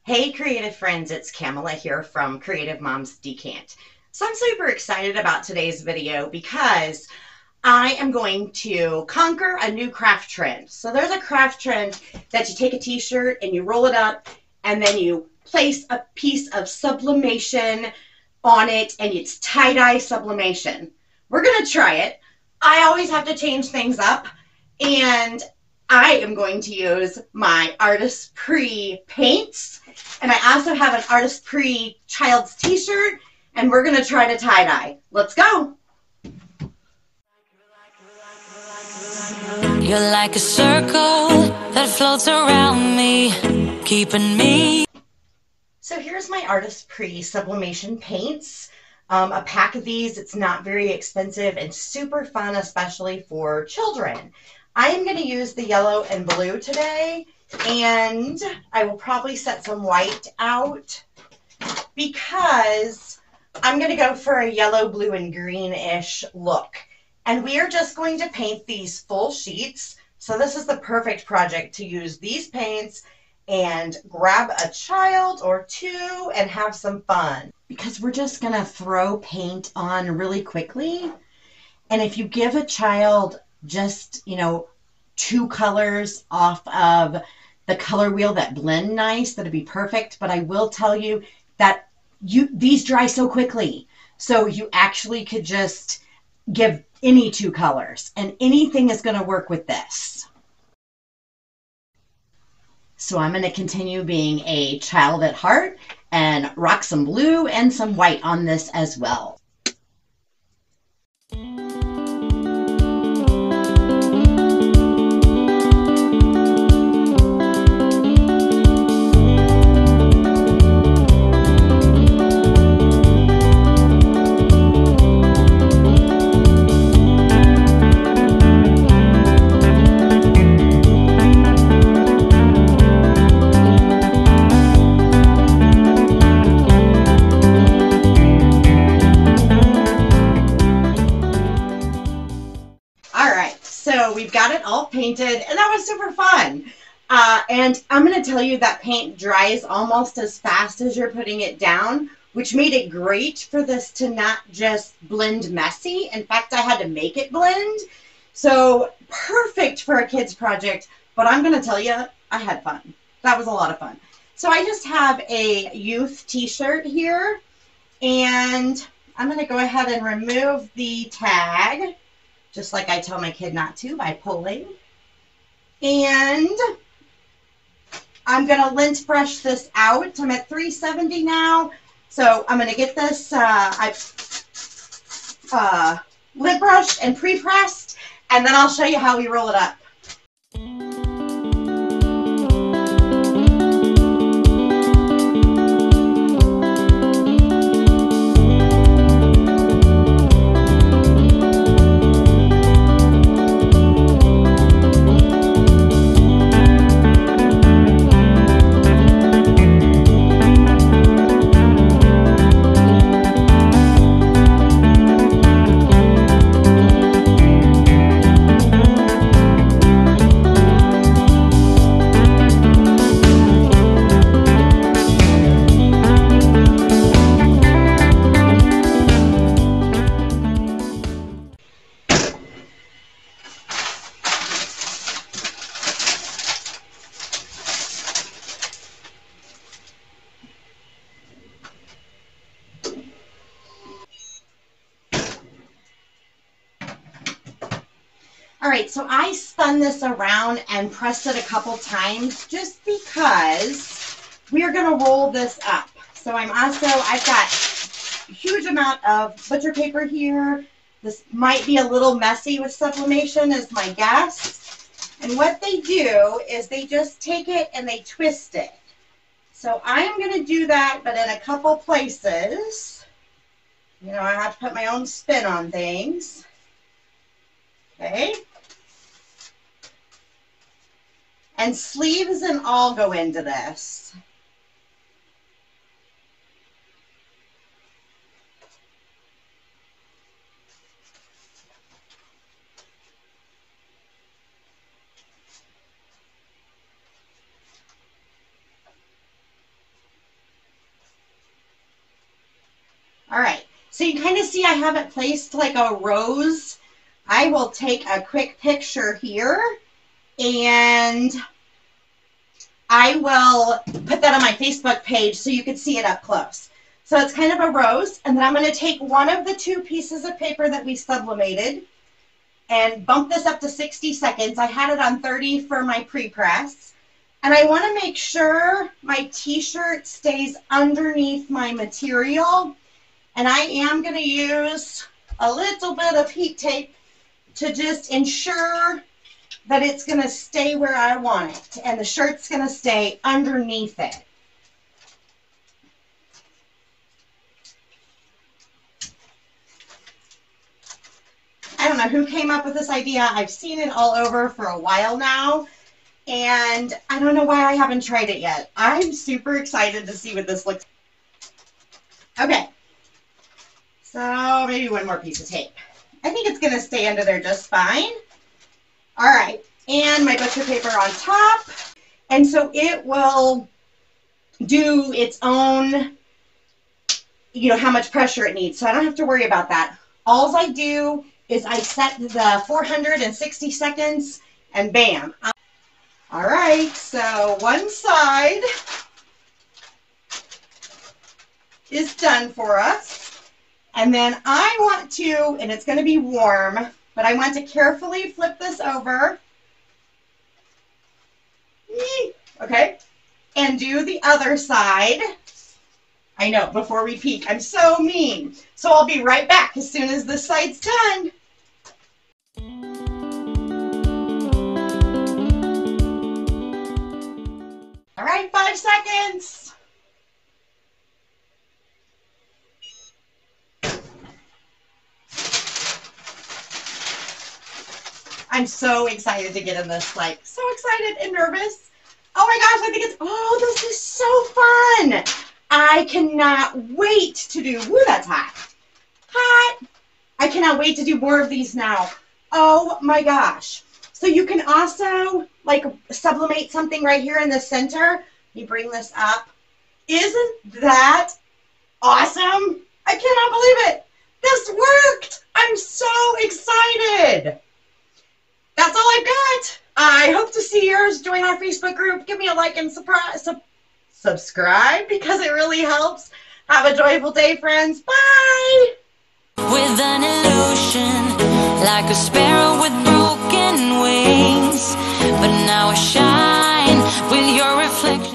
Hey creative friends, it's Kamala here from Creative Moms Decant. So I'm super excited about today's video because I am going to conquer a new craft trend. So there's a craft trend that you take a t-shirt and you roll it up and then you place a piece of sublimation on it and it's tie-dye sublimation. We're going to try it. I always have to change things up and I am going to use my Artesprix paints. And I also have an Artesprix child's t-shirt, and we're going to try to tie-dye. Let's go. You're like a circle that floats around me, keeping me. So here's my Artesprix Sublimation paints. A pack of these. It's not very expensive and super fun, especially for children. I am going to use the yellow and blue today, and I will probably set some white out because I'm going to go for a yellow, blue, and greenish look. And we are just going to paint these full sheets. So this is the perfect project to use these paints and grab a child or two and have some fun. Because we're just going to throw paint on really quickly. And if you give a child just, two colors off of the color wheel that blend nice, that'd be perfect. But I will tell you that these dry so quickly. So you actually could just give any two colors and anything is going to work with this. So I'm going to continue being a child at heart and rock some blue and some white on this as well. So we've got it all painted, and that was super fun. And I'm going to tell you that paint dries almost as fast as you're putting it down, which made it great for this to not just blend messy. In fact, I had to make it blend. So perfect for a kid's project, but I'm going to tell you, I had fun. That was a lot of fun. So I just have a youth t-shirt here, and I'm going to go ahead and remove the tag, just like I tell my kid not to, by pulling. And I'm going to lint brush this out. I'm at 370 now. So I'm going to get this lint brushed and pre-pressed, and then I'll show you how we roll it up. All right, so I spun this around and pressed it a couple times just because we are going to roll this up. So I've got a huge amount of butcher paper here. This might be a little messy with sublimation is my guess. And what they do is they just take it and they twist it. So I am going to do that, but in a couple places. I have to put my own spin on things. Okay. And sleeves and all go into this. All right, so you kind of see I have it placed like a rose. I will take a quick picture here and I will put that on my Facebook page so you can see it up close. So it's kind of a rose, and then I'm going to take one of the 2 pieces of paper that we sublimated and bump this up to 60 seconds. I had it on 30 for my pre-press. And I want to make sure my t-shirt stays underneath my material. And I am going to use a little bit of heat tape to just ensure that it's going to stay where I want it. And the shirt's going to stay underneath it. I don't know who came up with this idea. I've seen it all over for a while now. And I don't know why I haven't tried it yet. I'm super excited to see what this looks like. Okay. So maybe one more piece of tape. I think it's going to stay under there just fine. All right. And my butcher paper on top. And so it will do its own, you know, how much pressure it needs. So I don't have to worry about that. All I do is I set the 460 seconds and bam. All right, so one side is done for us. And then I want to, and it's going to be warm, but I want to carefully flip this over. Okay, and do the other side. I know, before we peek, I'm so mean. So I'll be right back as soon as this side's done. All right, 5 seconds. I'm so excited to get in this, like, so excited and nervous. Oh my gosh, I think it's, oh, this is so fun. I cannot wait to do, woo, that's hot. Hot. I cannot wait to do more of these now. Oh my gosh. So you can also, like, sublimate something right here in the center. You bring this up. Isn't that awesome? I cannot believe it. This worked. I'm so excited. That's all I've got. I hope to see yours. Join our Facebook group. Give me a like and subscribe because it really helps. Have a joyful day, friends. Bye. With an illusion, like a sparrow with broken wings, but now I shine with your reflection.